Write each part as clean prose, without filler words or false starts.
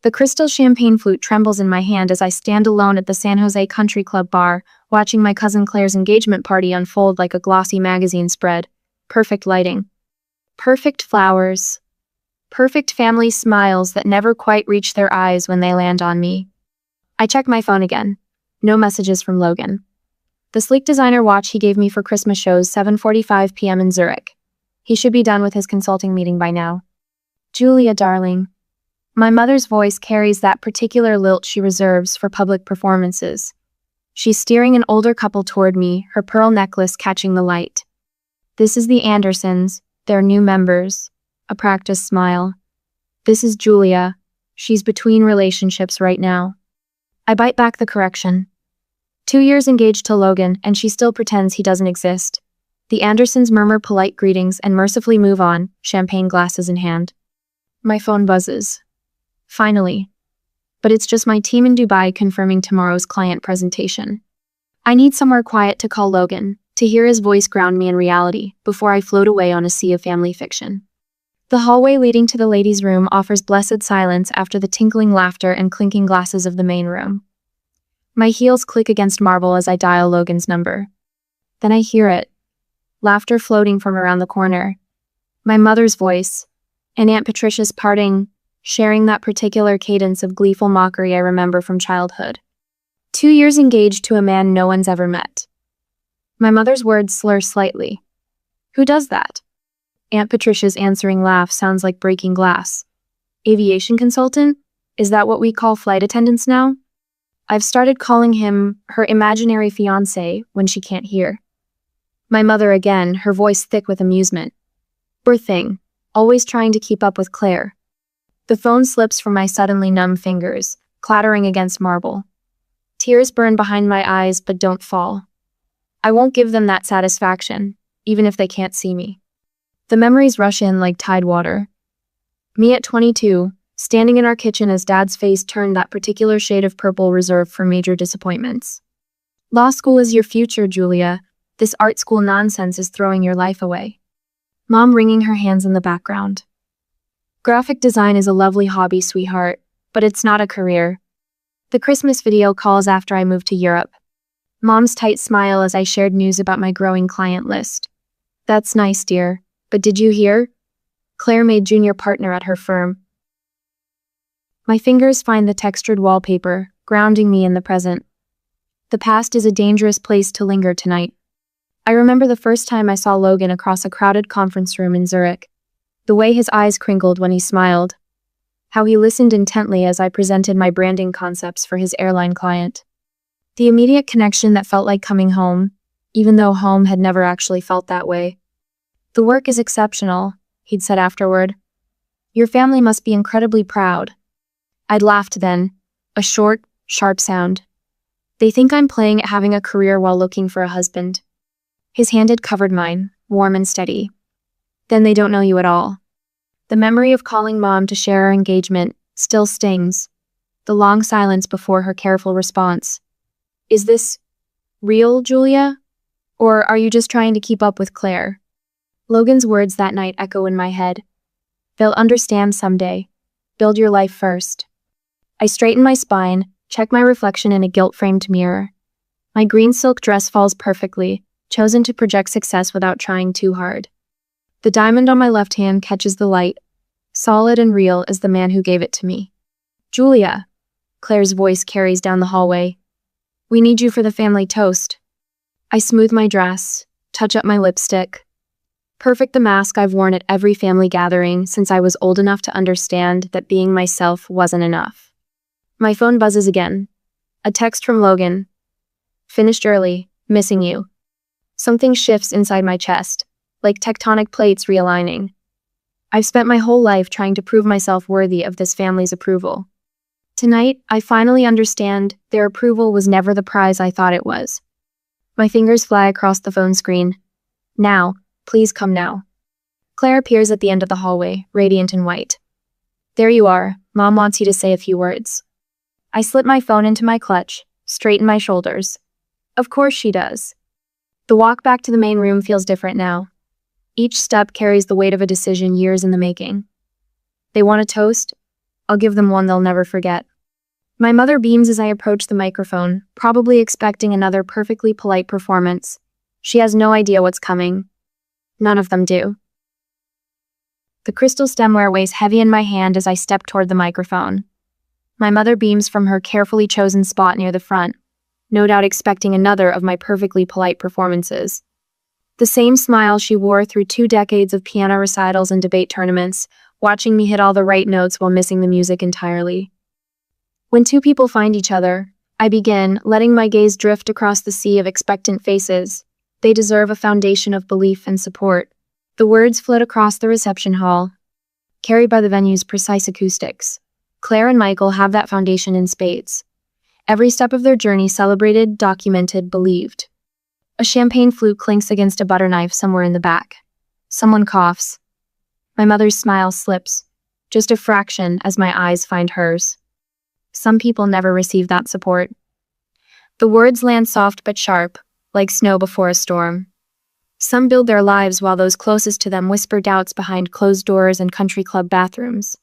The crystal champagne flute trembles in my hand as I stand alone at the San Jose Country Club bar, watching my cousin Claire's engagement party unfold like a glossy magazine spread. Perfect lighting. Perfect flowers. Perfect family smiles that never quite reach their eyes when they land on me. I check my phone again. No messages from Logan. The sleek designer watch he gave me for Christmas shows 7:45 p.m. in Zurich. He should be done with his consulting meeting by now. Julia, darling. My mother's voice carries that particular lilt she reserves for public performances. She's steering an older couple toward me, her pearl necklace catching the light. This is the Andersons, their new members. A practiced smile. This is Julia. She's between relationships right now. I bite back the correction. 2 years engaged to Logan, and she still pretends he doesn't exist. The Andersons murmur polite greetings and mercifully move on, champagne glasses in hand. My phone buzzes. Finally. But it's just my team in Dubai confirming tomorrow's client presentation. I need somewhere quiet to call Logan, to hear his voice ground me in reality, before I float away on a sea of family fiction. The hallway leading to the ladies' room offers blessed silence after the tinkling laughter and clinking glasses of the main room. My heels click against marble as I dial Logan's number. Then I hear it. Laughter floating from around the corner. My mother's voice, and Aunt Patricia's parting, sharing that particular cadence of gleeful mockery I remember from childhood. 2 years engaged to a man no one's ever met. My mother's words slur slightly. Who does that? Aunt Patricia's answering laugh sounds like breaking glass. Aviation consultant? Is that what we call flight attendants now? I've started calling him her imaginary fiancé when she can't hear. My mother again, her voice thick with amusement. Poor thing, always trying to keep up with Claire. The phone slips from my suddenly numb fingers, clattering against marble. Tears burn behind my eyes but don't fall. I won't give them that satisfaction, even if they can't see me. The memories rush in like tide water. Me at 22, standing in our kitchen as Dad's face turned that particular shade of purple reserved for major disappointments. Law school is your future, Julia. This art school nonsense is throwing your life away. Mom wringing her hands in the background. Graphic design is a lovely hobby, sweetheart, but it's not a career. The Christmas video calls after I moved to Europe. Mom's tight smile as I shared news about my growing client list. That's nice, dear, but did you hear? Claire made junior partner at her firm. My fingers find the textured wallpaper, grounding me in the present. The past is a dangerous place to linger tonight. I remember the first time I saw Logan across a crowded conference room in Zurich. The way his eyes crinkled when he smiled. How he listened intently as I presented my branding concepts for his airline client. The immediate connection that felt like coming home, even though home had never actually felt that way. The work is exceptional, he'd said afterward. Your family must be incredibly proud. I'd laughed then, a short, sharp sound. They think I'm playing at having a career while looking for a husband. His hand had covered mine, warm and steady. Then they don't know you at all. The memory of calling Mom to share our engagement still stings. The long silence before her careful response. Is this real, Julia? Or are you just trying to keep up with Claire? Logan's words that night echo in my head. They'll understand someday. Build your life first. I straighten my spine, check my reflection in a gilt-framed mirror. My green silk dress falls perfectly, chosen to project success without trying too hard. The diamond on my left hand catches the light, solid and real as the man who gave it to me. Julia, Claire's voice carries down the hallway. We need you for the family toast. I smooth my dress, touch up my lipstick. Perfect the mask I've worn at every family gathering since I was old enough to understand that being myself wasn't enough. My phone buzzes again. A text from Logan. Finished early, missing you. Something shifts inside my chest, like tectonic plates realigning. I've spent my whole life trying to prove myself worthy of this family's approval. Tonight, I finally understand their approval was never the prize I thought it was. My fingers fly across the phone screen. Now, please come now. Claire appears at the end of the hallway, radiant in white. There you are. Mom wants you to say a few words. I slip my phone into my clutch, straighten my shoulders. Of course she does. The walk back to the main room feels different now. Each step carries the weight of a decision years in the making. They want a toast? I'll give them one they'll never forget. My mother beams as I approach the microphone, probably expecting another perfectly polite performance. She has no idea what's coming. None of them do. The crystal stemware weighs heavy in my hand as I step toward the microphone. My mother beams from her carefully chosen spot near the front, no doubt expecting another of my perfectly polite performances. The same smile she wore through 2 decades of piano recitals and debate tournaments, watching me hit all the right notes while missing the music entirely. When two people find each other, I begin, letting my gaze drift across the sea of expectant faces. They deserve a foundation of belief and support. The words float across the reception hall, carried by the venue's precise acoustics. Claire and Michael have that foundation in spades. Every step of their journey celebrated, documented, believed. A champagne flute clinks against a butter knife somewhere in the back. Someone coughs. My mother's smile slips, just a fraction as my eyes find hers. Some people never receive that support. The words land soft but sharp, like snow before a storm. Some build their lives while those closest to them whisper doubts behind closed doors and country club bathrooms.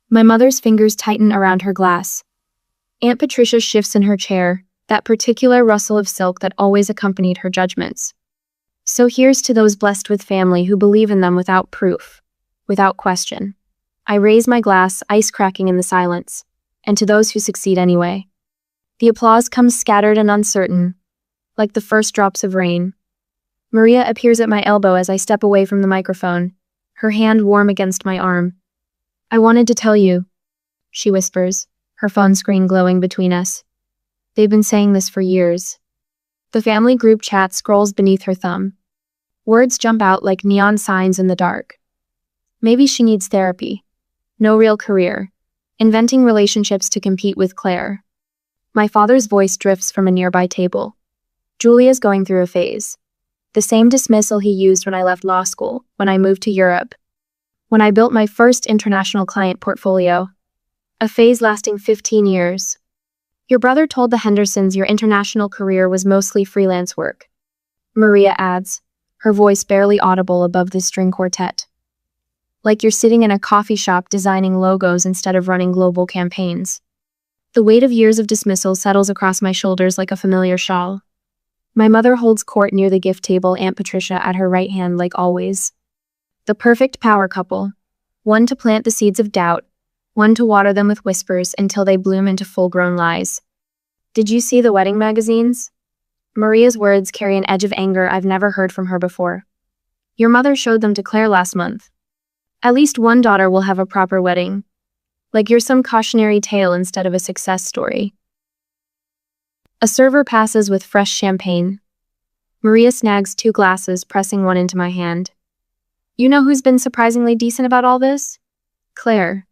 My mother's fingers tighten around her glass. Aunt Patricia shifts in her chair, that particular rustle of silk that always accompanied her judgments. So here's to those blessed with family who believe in them without proof, without question. I raise my glass, ice cracking in the silence, and to those who succeed anyway. The applause comes scattered and uncertain, like the first drops of rain. Maria appears at my elbow as I step away from the microphone, her hand warm against my arm. I wanted to tell you, she whispers, her phone screen glowing between us. They've been saying this for years. The family group chat scrolls beneath her thumb. Words jump out like neon signs in the dark. Maybe she needs therapy. No real career. Inventing relationships to compete with Claire. My father's voice drifts from a nearby table. Julia's going through a phase. The same dismissal he used when I left law school, when I moved to Europe. When I built my first international client portfolio. A phase lasting 15 years. Your brother told the Hendersons your international career was mostly freelance work. Maria adds, her voice barely audible above the string quartet. Like you're sitting in a coffee shop designing logos instead of running global campaigns. The weight of years of dismissal settles across my shoulders like a familiar shawl. My mother holds court near the gift table, Aunt Patricia at her right hand like always. The perfect power couple. One to plant the seeds of doubt, one to water them with whispers until they bloom into full-grown lies. Did you see the wedding magazines? Maria's words carry an edge of anger I've never heard from her before. Your mother showed them to Claire last month. At least one daughter will have a proper wedding. Like you're some cautionary tale instead of a success story. A server passes with fresh champagne. Maria snags 2 glasses, pressing one into my hand. You know who's been surprisingly decent about all this? Claire.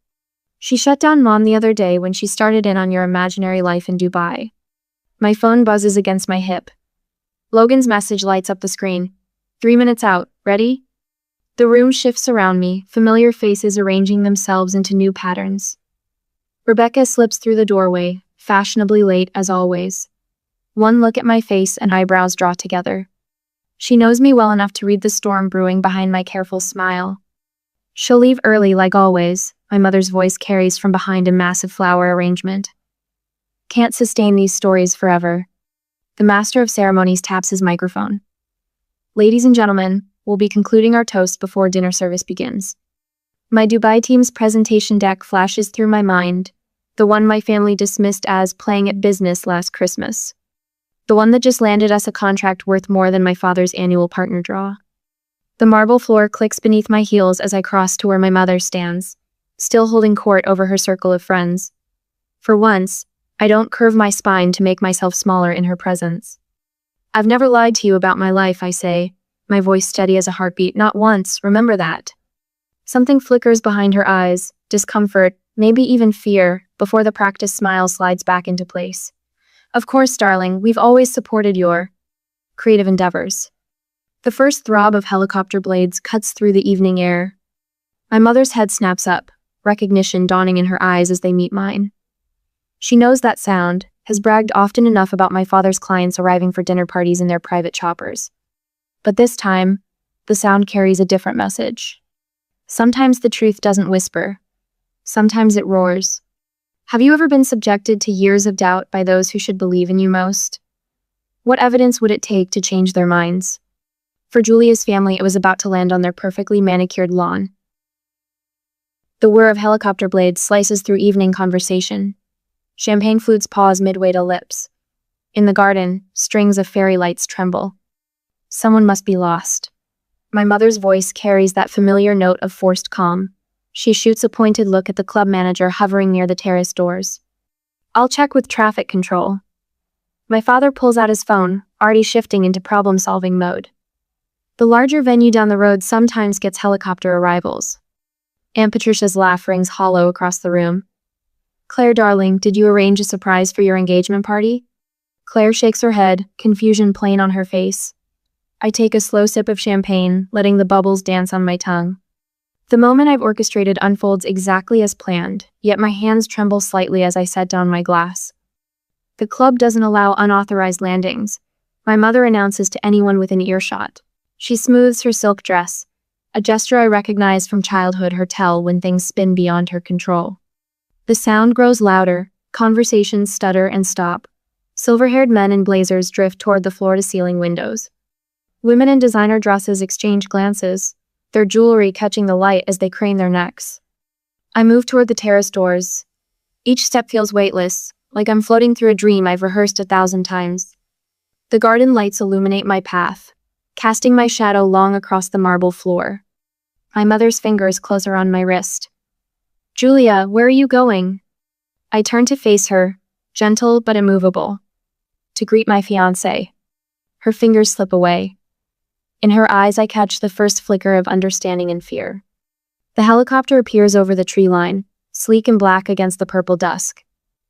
She shut down Mom the other day when she started in on your imaginary life in Dubai. My phone buzzes against my hip. Logan's message lights up the screen. 3 minutes out. Ready? The room shifts around me, familiar faces arranging themselves into new patterns. Rebecca slips through the doorway, fashionably late as always. One look at my face and eyebrows draw together. She knows me well enough to read the storm brewing behind my careful smile. She'll leave early like always, my mother's voice carries from behind a massive flower arrangement. Can't sustain these stories forever. The master of ceremonies taps his microphone. Ladies and gentlemen, we'll be concluding our toast before dinner service begins. My Dubai team's presentation deck flashes through my mind, the one my family dismissed as playing at business last Christmas. The one that just landed us a contract worth more than my father's annual partner draw. The marble floor clicks beneath my heels as I cross to where my mother stands, still holding court over her circle of friends. For once, I don't curve my spine to make myself smaller in her presence. I've never lied to you about my life, I say, my voice steady as a heartbeat. Not once, remember that. Something flickers behind her eyes, discomfort, maybe even fear, before the practiced smile slides back into place. Of course, darling, we've always supported your creative endeavors. The first throb of helicopter blades cuts through the evening air. My mother's head snaps up, recognition dawning in her eyes as they meet mine. She knows that sound, has bragged often enough about my father's clients arriving for dinner parties in their private choppers. But this time, the sound carries a different message. Sometimes the truth doesn't whisper. Sometimes it roars. Have you ever been subjected to years of doubt by those who should believe in you most? What evidence would it take to change their minds? For Julia's family, it was about to land on their perfectly manicured lawn. The whir of helicopter blades slices through evening conversation. Champagne flutes pause midway to lips. In the garden, strings of fairy lights tremble. Someone must be lost. My mother's voice carries that familiar note of forced calm. She shoots a pointed look at the club manager hovering near the terrace doors. I'll check with traffic control. My father pulls out his phone, already shifting into problem-solving mode. The larger venue down the road sometimes gets helicopter arrivals. Aunt Patricia's laugh rings hollow across the room. Claire, darling, did you arrange a surprise for your engagement party? Claire shakes her head, confusion plain on her face. I take a slow sip of champagne, letting the bubbles dance on my tongue. The moment I've orchestrated unfolds exactly as planned, yet my hands tremble slightly as I set down my glass. The club doesn't allow unauthorized landings. My mother announces to anyone within earshot. She smooths her silk dress, a gesture I recognize from childhood, her tell when things spin beyond her control. The sound grows louder, conversations stutter and stop. Silver-haired men in blazers drift toward the floor-to-ceiling windows. Women in designer dresses exchange glances, their jewelry catching the light as they crane their necks. I move toward the terrace doors. Each step feels weightless, like I'm floating through a dream I've rehearsed 1,000 times. The garden lights illuminate my path, casting my shadow long across the marble floor. My mother's fingers close around my wrist. Julia, where are you going? I turn to face her, gentle but immovable. To greet my fiancé. Her fingers slip away. In her eyes, I catch the first flicker of understanding and fear. The helicopter appears over the tree line, sleek and black against the purple dusk.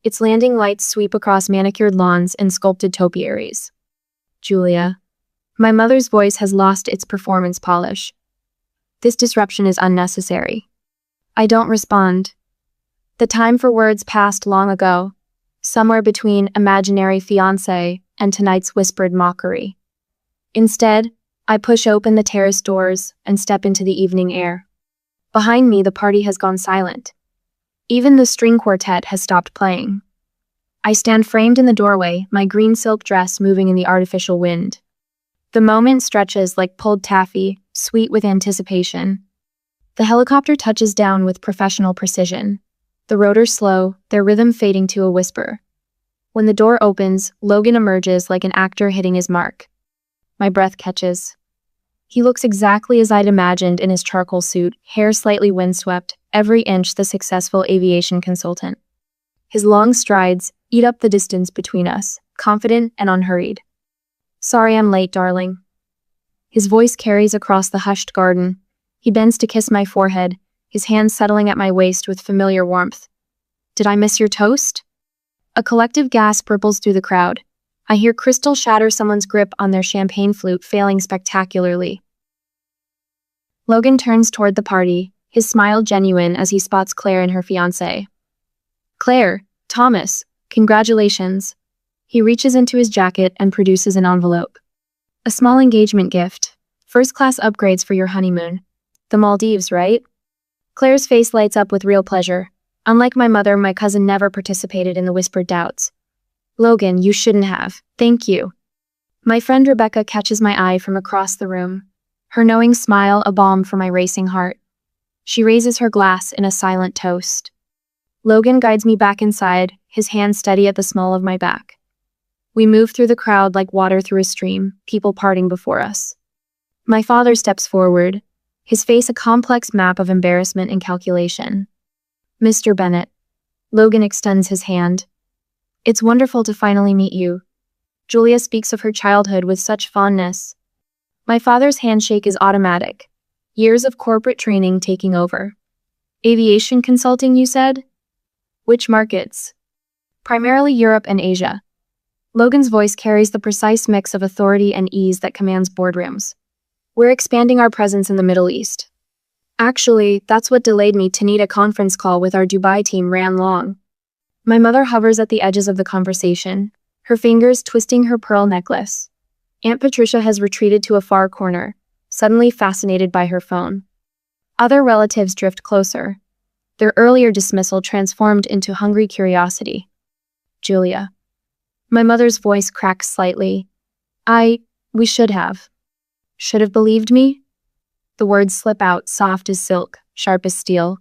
Its landing lights sweep across manicured lawns and sculpted topiaries. Julia. My mother's voice has lost its performance polish. This disruption is unnecessary. I don't respond. The time for words passed long ago, somewhere between imaginary fiancé and tonight's whispered mockery. Instead, I push open the terrace doors and step into the evening air. Behind me, the party has gone silent. Even the string quartet has stopped playing. I stand framed in the doorway, my green silk dress moving in the artificial wind. The moment stretches like pulled taffy, sweet with anticipation. The helicopter touches down with professional precision. The rotors slow, their rhythm fading to a whisper. When the door opens, Logan emerges like an actor hitting his mark. My breath catches. He looks exactly as I'd imagined in his charcoal suit, hair slightly windswept, every inch the successful aviation consultant. His long strides eat up the distance between us, confident and unhurried. Sorry I'm late, darling. His voice carries across the hushed garden. He bends to kiss my forehead, his hands settling at my waist with familiar warmth. Did I miss your toast? A collective gasp ripples through the crowd. I hear crystal shatter someone's grip on their champagne flute, failing spectacularly. Logan turns toward the party, his smile genuine as he spots Claire and her fiancé. Claire, Thomas, congratulations. He reaches into his jacket and produces an envelope. A small engagement gift. First-class upgrades for your honeymoon. The Maldives, right? Claire's face lights up with real pleasure. Unlike my mother, my cousin never participated in the whispered doubts. Logan, you shouldn't have. Thank you. My friend Rebecca catches my eye from across the room. Her knowing smile a balm for my racing heart. She raises her glass in a silent toast. Logan guides me back inside, his hand steady at the small of my back. We move through the crowd like water through a stream, people parting before us. My father steps forward, his face a complex map of embarrassment and calculation. Mr. Bennett. Logan extends his hand. It's wonderful to finally meet you. Julia speaks of her childhood with such fondness. My father's handshake is automatic. Years of corporate training taking over. Aviation consulting, you said? Which markets? Primarily Europe and Asia. Logan's voice carries the precise mix of authority and ease that commands boardrooms. We're expanding our presence in the Middle East. Actually, that's what delayed me to need a conference call with our Dubai team ran long. My mother hovers at the edges of the conversation, her fingers twisting her pearl necklace. Aunt Patricia has retreated to a far corner, suddenly fascinated by her phone. Other relatives drift closer. Their earlier dismissal transformed into hungry curiosity. Julia. My mother's voice cracked slightly. We should have. Should have believed me? The words slip out, soft as silk, sharp as steel.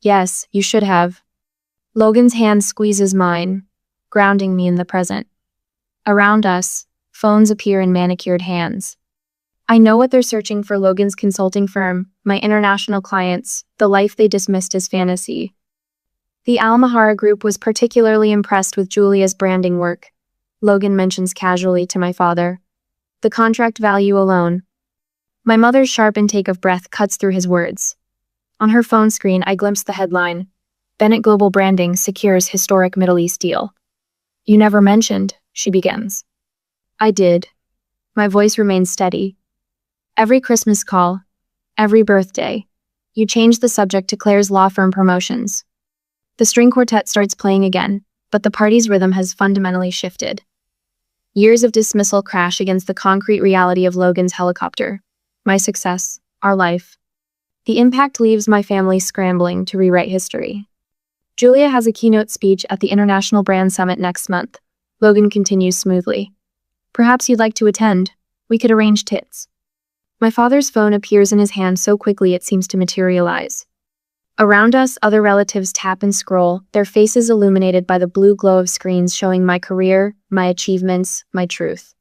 Yes, you should have. Logan's hand squeezes mine, grounding me in the present. Around us, phones appear in manicured hands. I know what they're searching for: Logan's consulting firm, my international clients, the life they dismissed as fantasy. The Almahara group was particularly impressed with Julia's branding work. Logan mentions casually to my father. The contract value alone. My mother's sharp intake of breath cuts through his words. On her phone screen, I glimpse the headline. Bennett Global Branding secures historic Middle East deal. You never mentioned, she begins. I did. My voice remains steady. Every Christmas call, every birthday, you change the subject to Claire's law firm promotions. The string quartet starts playing again, but the party's rhythm has fundamentally shifted. Years of dismissal crash against the concrete reality of Logan's helicopter. My success, our life. The impact leaves my family scrambling to rewrite history. Julia has a keynote speech at the International Brand Summit next month. Logan continues smoothly. Perhaps you'd like to attend. We could arrange tits. My father's phone appears in his hand so quickly it seems to materialize. Around us, other relatives tap and scroll, their faces illuminated by the blue glow of screens showing my career, my achievements, my truth.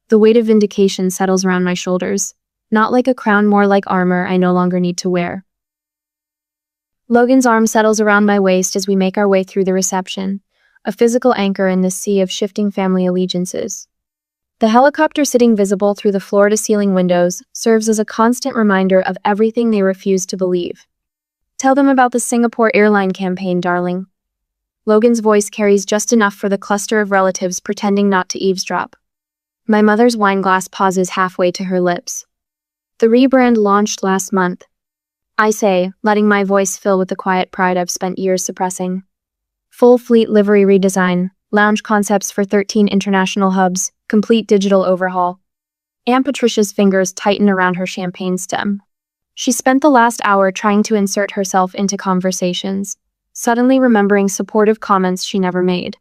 The weight of vindication settles around my shoulders, not like a crown, more like armor I no longer need to wear. Logan's arm settles around my waist as we make our way through the reception, a physical anchor in this sea of shifting family allegiances. The helicopter sitting visible through the floor-to-ceiling windows serves as a constant reminder of everything they refuse to believe. Tell them about the Singapore airline campaign, darling. Logan's voice carries just enough for the cluster of relatives pretending not to eavesdrop. My mother's wine glass pauses halfway to her lips. The rebrand launched last month. I say, letting my voice fill with the quiet pride I've spent years suppressing. Full fleet livery redesign, lounge concepts for 13 international hubs, complete digital overhaul. Aunt Patricia's fingers tighten around her champagne stem. She spent the last hour trying to insert herself into conversations, suddenly remembering supportive comments she never made.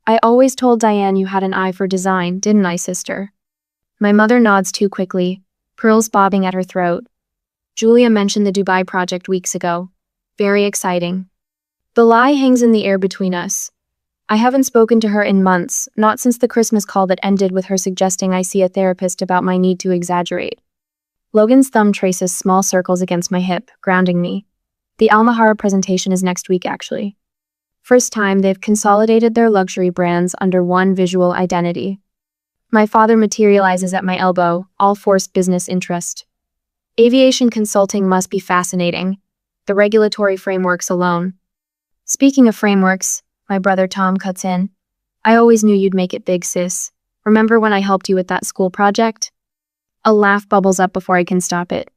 I always told Diane you had an eye for design, didn't I, sister? My mother nods too quickly, pearls bobbing at her throat. Julia mentioned the Dubai project weeks ago. Very exciting. The lie hangs in the air between us. I haven't spoken to her in months, not since the Christmas call that ended with her suggesting I see a therapist about my need to exaggerate. Logan's thumb traces small circles against my hip, grounding me. The Almahara presentation is next week, actually. First time they've consolidated their luxury brands under one visual identity. My father materializes at my elbow, all forced business interest. Aviation consulting must be fascinating. The regulatory frameworks alone. Speaking of frameworks, my brother Tom cuts in. I always knew you'd make it big, sis. Remember when I helped you with that school project? A laugh bubbles up before I can stop it.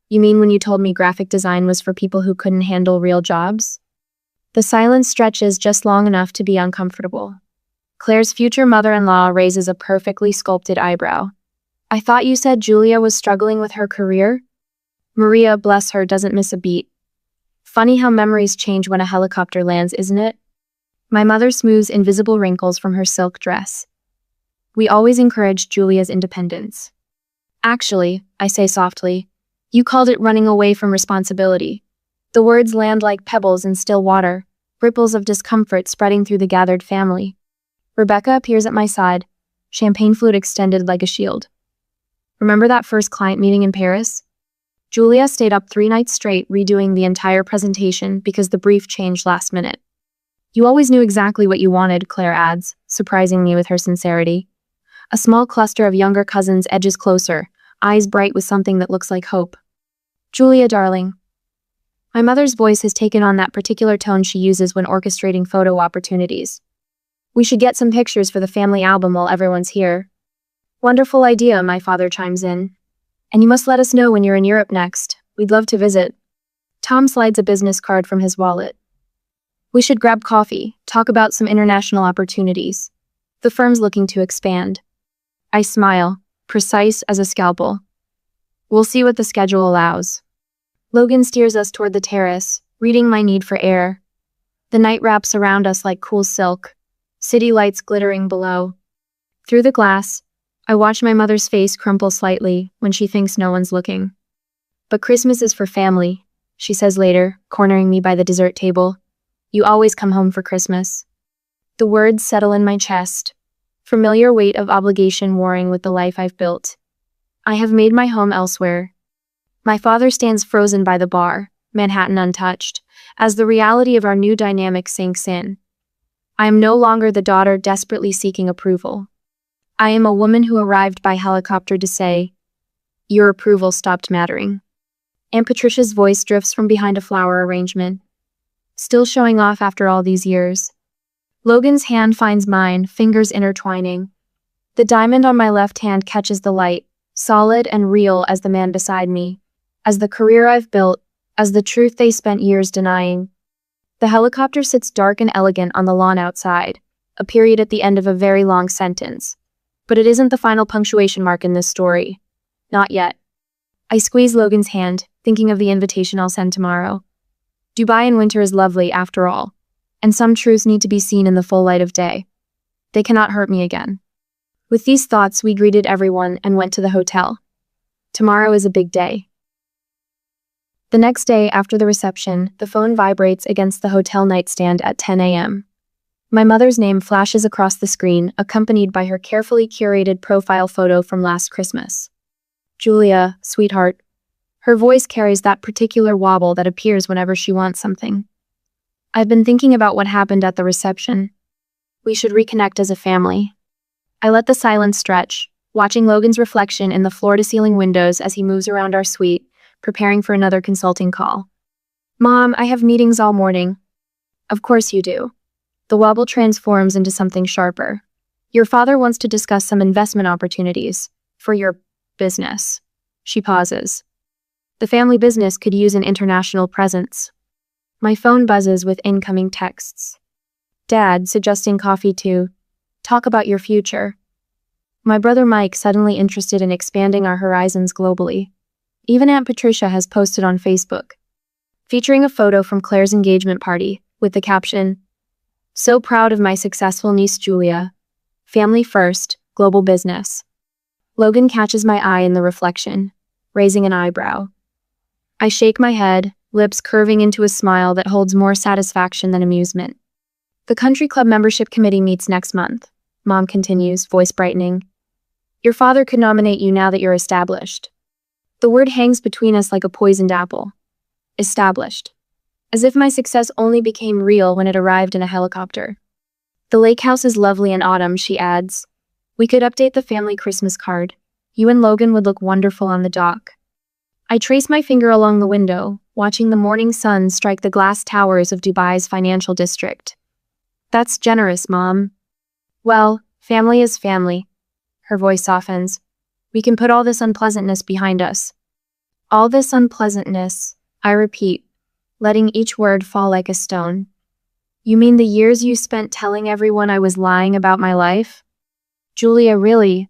You mean when you told me graphic design was for people who couldn't handle real jobs? The silence stretches just long enough to be uncomfortable. Claire's future mother-in-law raises a perfectly sculpted eyebrow. I thought you said Julia was struggling with her career? Maria, bless her, doesn't miss a beat. Funny how memories change when a helicopter lands, isn't it? My mother smooths invisible wrinkles from her silk dress. We always encouraged Julia's independence. Actually, I say softly, you called it running away from responsibility. The words land like pebbles in still water, ripples of discomfort spreading through the gathered family. Rebecca appears at my side, champagne flute extended like a shield. Remember that first client meeting in Paris? Julia stayed up 3 nights straight redoing the entire presentation because the brief changed last minute. You always knew exactly what you wanted, Claire adds, surprising me with her sincerity. A small cluster of younger cousins edges closer, eyes bright with something that looks like hope. Julia, darling. My mother's voice has taken on that particular tone she uses when orchestrating photo opportunities. We should get some pictures for the family album while everyone's here. Wonderful idea, my father chimes in. And you must let us know when you're in Europe next. We'd love to visit. Tom slides a business card from his wallet. We should grab coffee, talk about some international opportunities. The firm's looking to expand. I smile, precise as a scalpel. We'll see what the schedule allows. Logan steers us toward the terrace, reading my need for air. The night wraps around us like cool silk, city lights glittering below. Through the glass, I watch my mother's face crumple slightly when she thinks no one's looking. But Christmas is for family, she says later, cornering me by the dessert table. You always come home for Christmas. The words settle in my chest, familiar weight of obligation warring with the life I've built. I have made my home elsewhere. My father stands frozen by the bar, Manhattan untouched, as the reality of our new dynamic sinks in. I am no longer the daughter desperately seeking approval. I am a woman who arrived by helicopter to say, your approval stopped mattering. Aunt Patricia's voice drifts from behind a flower arrangement. Still showing off after all these years. Logan's hand finds mine, fingers intertwining. The diamond on my left hand catches the light, solid and real as the man beside me, as the career I've built, as the truth they spent years denying. The helicopter sits dark and elegant on the lawn outside, a period at the end of a very long sentence. But it isn't the final punctuation mark in this story. Not yet. I squeeze Logan's hand, thinking of the invitation I'll send tomorrow. Dubai in winter is lovely, after all, and some truths need to be seen in the full light of day. They cannot hurt me again. With these thoughts, we greeted everyone and went to the hotel. Tomorrow is a big day. The next day, after the reception, the phone vibrates against the hotel nightstand at 10 a.m. My mother's name flashes across the screen, accompanied by her carefully curated profile photo from last Christmas. Julia, sweetheart. Her voice carries that particular wobble that appears whenever she wants something. I've been thinking about what happened at the reception. We should reconnect as a family. I let the silence stretch, watching Logan's reflection in the floor-to-ceiling windows as he moves around our suite, preparing for another consulting call. Mom, I have meetings all morning. Of course you do. The wobble transforms into something sharper. Your father wants to discuss some investment opportunities for your business. She pauses. The family business could use an international presence. My phone buzzes with incoming texts. Dad, suggesting coffee to talk about your future. My brother Mike, suddenly interested in expanding our horizons globally. Even Aunt Patricia has posted on Facebook, featuring a photo from Claire's engagement party, with the caption, "So proud of my successful niece Julia. Family first, global business." Logan catches my eye in the reflection, raising an eyebrow. I shake my head, lips curving into a smile that holds more satisfaction than amusement. The country club membership committee meets next month, Mom continues, voice brightening. Your father could nominate you now that you're established. The word hangs between us like a poisoned apple. Established. As if my success only became real when it arrived in a helicopter. The lake house is lovely in autumn, she adds. We could update the family Christmas card. You and Logan would look wonderful on the dock. I trace my finger along the window, watching the morning sun strike the glass towers of Dubai's financial district. That's generous, Mom. Well, family is family. Her voice softens. We can put all this unpleasantness behind us. All this unpleasantness, I repeat, letting each word fall like a stone. You mean the years you spent telling everyone I was lying about my life? Julia, really?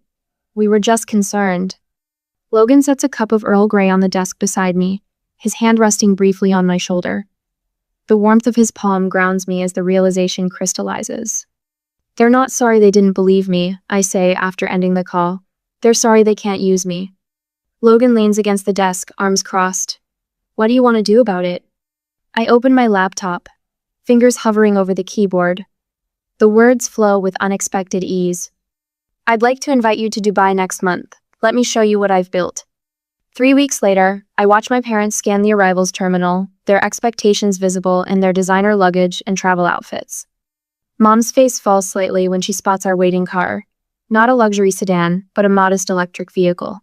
We were just concerned. Logan sets a cup of Earl Grey on the desk beside me, his hand resting briefly on my shoulder. The warmth of his palm grounds me as the realization crystallizes. They're not sorry they didn't believe me, I say after ending the call. They're sorry they can't use me. Logan leans against the desk, arms crossed. What do you want to do about it? I open my laptop, fingers hovering over the keyboard. The words flow with unexpected ease. I'd like to invite you to Dubai next month. Let me show you what I've built. 3 weeks later, I watch my parents scan the arrivals terminal, their expectations visible in their designer luggage and travel outfits. Mom's face falls slightly when she spots our waiting car. Not a luxury sedan, but a modest electric vehicle.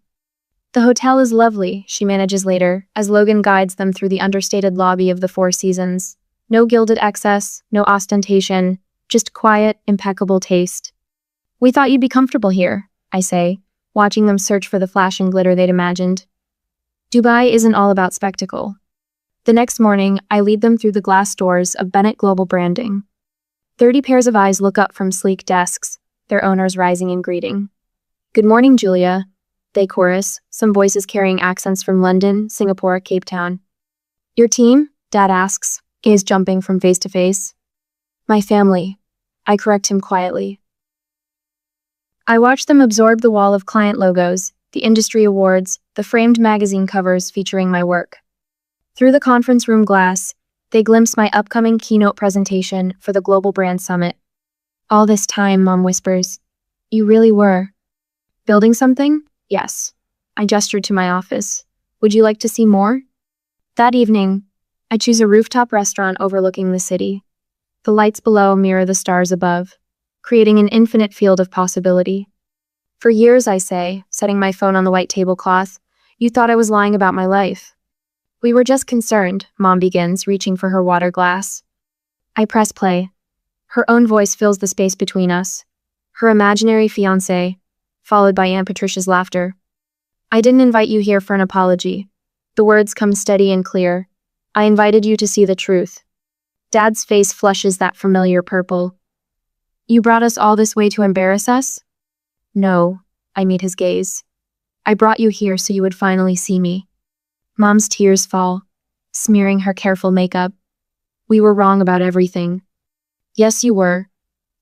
The hotel is lovely, she manages later, as Logan guides them through the understated lobby of the Four Seasons. No gilded excess, no ostentation, just quiet, impeccable taste. We thought you'd be comfortable here, I say, watching them search for the flash and glitter they'd imagined. Dubai isn't all about spectacle. The next morning, I lead them through the glass doors of Bennett Global Branding. 30 pairs of eyes look up from sleek desks, their owners rising in greeting. Good morning, Julia, they chorus, some voices carrying accents from London, Singapore, Cape Town. Your team? Dad asks, gaze jumping from face to face. My family. I correct him quietly. I watch them absorb the wall of client logos, the industry awards, the framed magazine covers featuring my work. Through the conference room glass, they glimpse my upcoming keynote presentation for the Global Brand Summit. All this time, Mom whispers, "You really were building something?" Yes. I gestured to my office. Would you like to see more? That evening, I choose a rooftop restaurant overlooking the city. The lights below mirror the stars above, creating an infinite field of possibility. For years, I say, setting my phone on the white tablecloth, you thought I was lying about my life. We were just concerned, Mom begins, reaching for her water glass. I press play. Her own voice fills the space between us. Her imaginary fiancé, followed by Aunt Patricia's laughter. I didn't invite you here for an apology. The words come steady and clear. I invited you to see the truth. Dad's face flushes that familiar purple. You brought us all this way to embarrass us? No, I meet his gaze. I brought you here so you would finally see me. Mom's tears fall, smearing her careful makeup. We were wrong about everything. Yes, you were.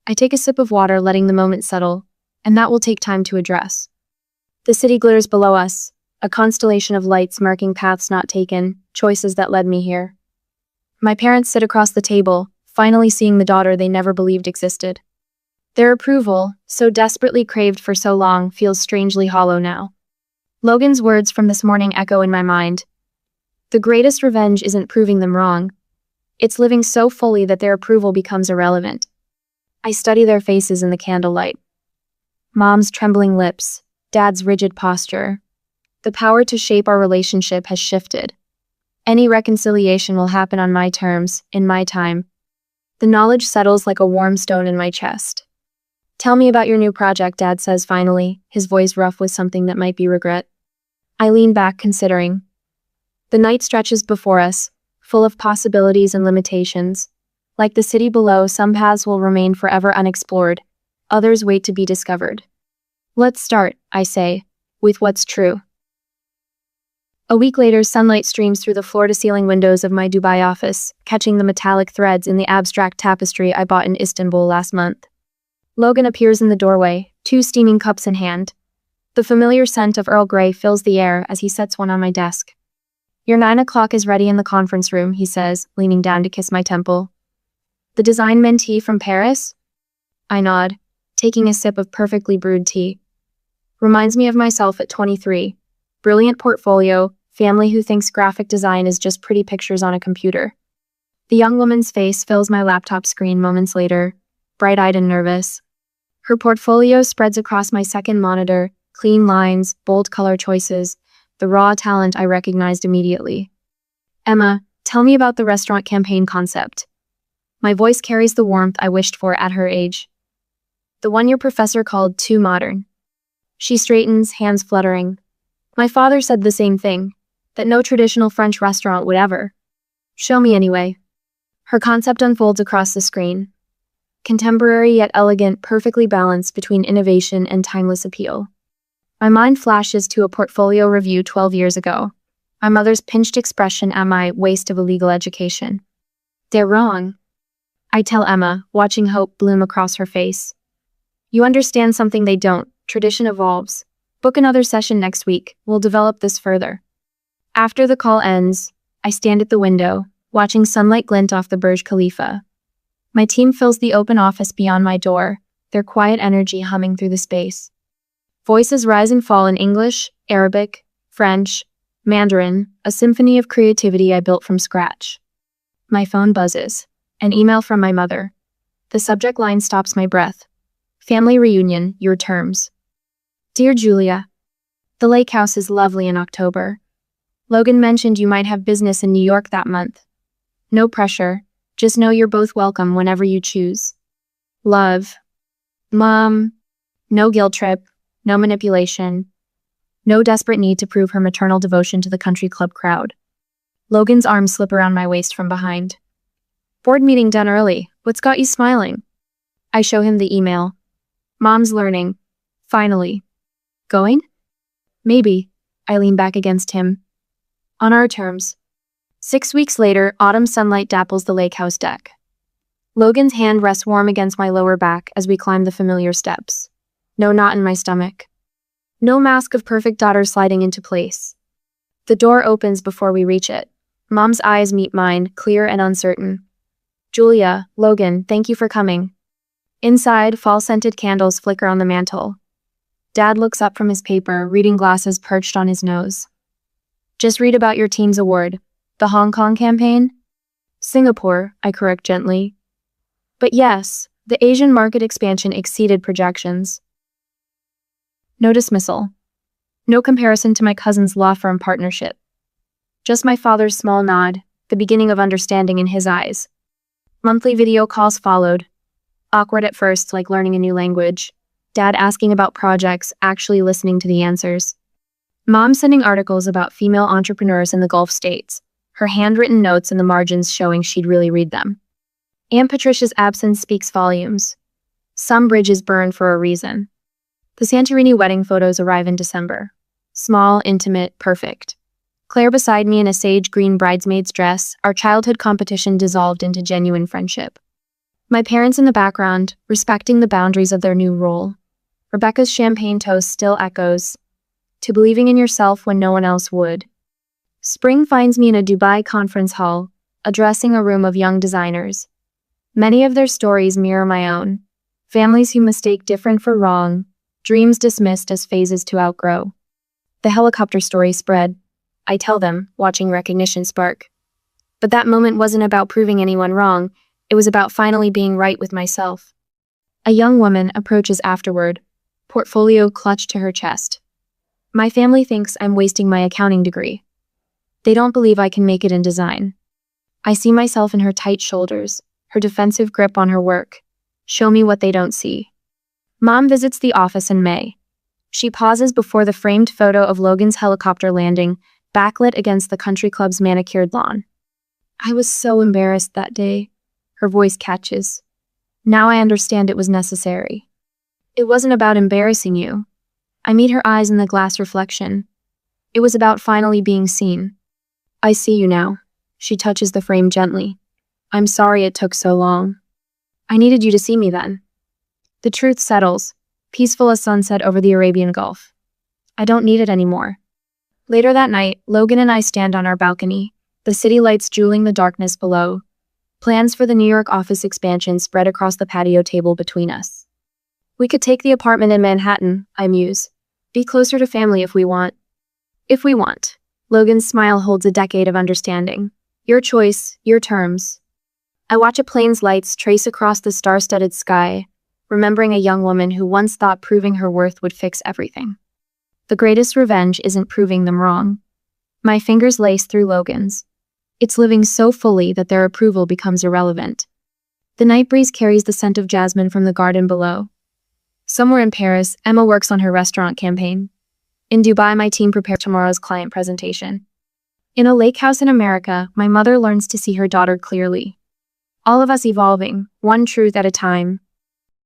I take a sip of water, letting the moment settle, and that will take time to address. The city glitters below us, a constellation of lights marking paths not taken, choices that led me here. My parents sit across the table, finally seeing the daughter they never believed existed. Their approval, so desperately craved for so long, feels strangely hollow now. Logan's words from this morning echo in my mind. The greatest revenge isn't proving them wrong. It's living so fully that their approval becomes irrelevant. I study their faces in the candlelight. Mom's trembling lips, Dad's rigid posture. The power to shape our relationship has shifted. Any reconciliation will happen on my terms, in my time. The knowledge settles like a warm stone in my chest. Tell me about your new project, Dad says finally, his voice rough with something that might be regret. I lean back, considering. The night stretches before us, full of possibilities and limitations. Like the city below, some paths will remain forever unexplored. Others wait to be discovered. Let's start, I say, with what's true. A week later, sunlight streams through the floor-to-ceiling windows of my Dubai office, catching the metallic threads in the abstract tapestry I bought in Istanbul last month. Logan appears in the doorway, 2 steaming cups in hand. The familiar scent of Earl Grey fills the air as he sets one on my desk. Your 9 o'clock is ready in the conference room, he says, leaning down to kiss my temple. The design mentee from Paris? I nod, taking a sip of perfectly brewed tea. Reminds me of myself at 23. Brilliant portfolio, family who thinks graphic design is just pretty pictures on a computer. The young woman's face fills my laptop screen moments later, bright-eyed and nervous. Her portfolio spreads across my second monitor, clean lines, bold color choices, the raw talent I recognized immediately. Emma, tell me about the restaurant campaign concept. My voice carries the warmth I wished for at her age. The one your professor called too modern. She straightens, hands fluttering. My father said the same thing, that no traditional French restaurant would ever. Show me anyway. Her concept unfolds across the screen. Contemporary yet elegant, perfectly balanced between innovation and timeless appeal. My mind flashes to a portfolio review 12 years ago. My mother's pinched expression at my waste of a legal education. They're wrong. I tell Emma, watching hope bloom across her face. You understand something they don't. Tradition evolves. Book another session next week. We'll develop this further. After the call ends, I stand at the window, watching sunlight glint off the Burj Khalifa. My team fills the open office beyond my door, their quiet energy humming through the space. Voices rise and fall in English, Arabic, French, Mandarin, a symphony of creativity I built from scratch. My phone buzzes. An email from my mother. The subject line stops my breath. Family reunion, your terms. Dear Julia, the lake house is lovely in October. Logan mentioned you might have business in New York that month. No pressure, just know you're both welcome whenever you choose. Love. Mom. No guilt trip, no manipulation, no desperate need to prove her maternal devotion to the country club crowd. Logan's arms slip around my waist from behind. Board meeting done early, what's got you smiling? I show him the email. Mom's learning. Finally. Going? Maybe. I lean back against him. On our terms. 6 weeks later, autumn sunlight dapples the lake house deck. Logan's hand rests warm against my lower back as we climb the familiar steps. No knot in my stomach. No mask of perfect daughter sliding into place. The door opens before we reach it. Mom's eyes meet mine, clear and uncertain. Julia, Logan, thank you for coming. Inside, fall-scented candles flicker on the mantel. Dad looks up from his paper, reading glasses perched on his nose. Just read about your team's award. The Hong Kong campaign? Singapore, I correct gently. But yes, the Asian market expansion exceeded projections. No dismissal. No comparison to my cousin's law firm partnership. Just my father's small nod, the beginning of understanding in his eyes. Monthly video calls followed. Awkward at first, like learning a new language. Dad asking about projects, actually listening to the answers. Mom sending articles about female entrepreneurs in the Gulf states, her handwritten notes in the margins showing she'd really read them. Aunt Patricia's absence speaks volumes. Some bridges burn for a reason. The Santorini wedding photos arrive in December. Small, intimate, perfect. Claire beside me in a sage green bridesmaid's dress, our childhood competition dissolved into genuine friendship. My parents in the background, respecting the boundaries of their new role. Rebecca's champagne toast still echoes, to believing in yourself when no one else would. Spring finds me in a Dubai conference hall, addressing a room of young designers. Many of their stories mirror my own. Families who mistake different for wrong, dreams dismissed as phases to outgrow. The helicopter story spread. I tell them, watching recognition spark. But that moment wasn't about proving anyone wrong, it was about finally being right with myself. A young woman approaches afterward, portfolio clutched to her chest. My family thinks I'm wasting my accounting degree. They don't believe I can make it in design. I see myself in her tight shoulders, her defensive grip on her work. Show me what they don't see. Mom visits the office in May. She pauses before the framed photo of Logan's helicopter landing, backlit against the country club's manicured lawn. I was so embarrassed that day. Her voice catches. Now I understand it was necessary. It wasn't about embarrassing you. I meet her eyes in the glass reflection. It was about finally being seen. I see you now. She touches the frame gently. I'm sorry it took so long. I needed you to see me then. The truth settles, peaceful as sunset over the Arabian Gulf. I don't need it anymore. Later that night, Logan and I stand on our balcony, the city lights jeweling the darkness below. Plans for the New York office expansion spread across the patio table between us. We could take the apartment in Manhattan, I muse. Be closer to family if we want. If we want. Logan's smile holds a decade of understanding. Your choice, your terms. I watch a plane's lights trace across the star-studded sky, remembering a young woman who once thought proving her worth would fix everything. The greatest revenge isn't proving them wrong. My fingers lace through Logan's. It's living so fully that their approval becomes irrelevant. The night breeze carries the scent of jasmine from the garden below. Somewhere in Paris, Emma works on her restaurant campaign. In Dubai, my team prepares tomorrow's client presentation. In a lake house in America, my mother learns to see her daughter clearly. All of us evolving, one truth at a time,